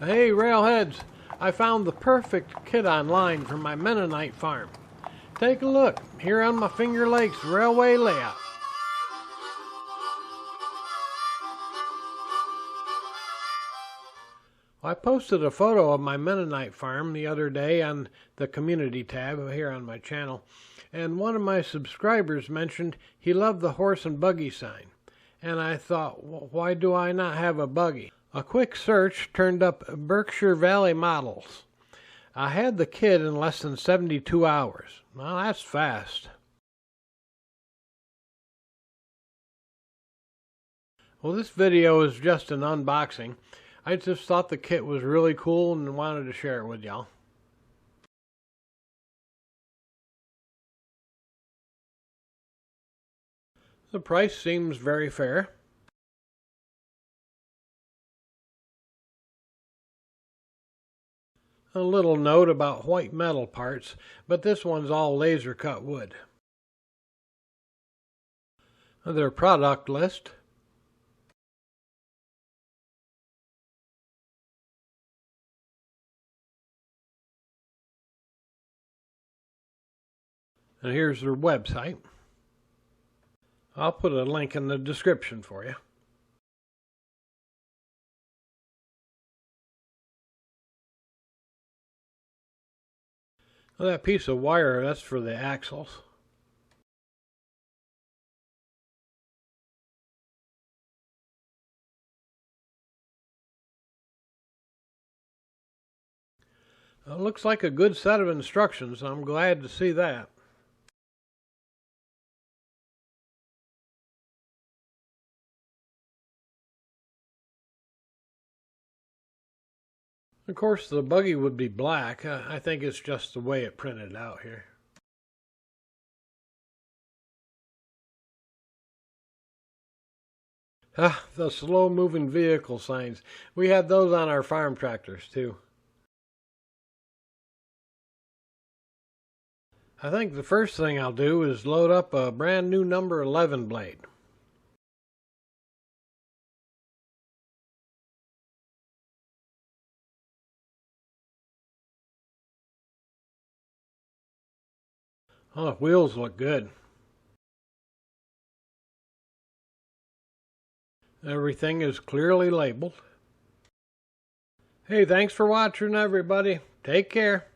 Hey railheads, I found the perfect kit online for my Mennonite farm. Take a look, here on my Finger Lakes railway layout. I posted a photo of my Mennonite farm the other day on the community tab here on my channel, and one of my subscribers mentioned he loved the horse and buggy sign. And I thought, why do I not have a buggy? A quick search turned up Berkshire Valley models. I had the kit in less than 72 hours. Well, that's fast. Well, this video is just an unboxing. I just thought the kit was really cool and wanted to share it with y'all. The price seems very fair. A little note about white metal parts, but this one's all laser cut wood. Their product list. And here's their website. I'll put a link in the description for you. Well, that piece of wire, that's for the axles. It looks like a good set of instructions. I'm glad to see that. Of course, the buggy would be black. I think it's just the way it printed out here. The slow-moving vehicle signs. We had those on our farm tractors, too. I think the first thing I'll do is load up a brand new number 11 blade. Oh, the wheels look good. Everything is clearly labeled. Hey, thanks for watching, everybody. Take care.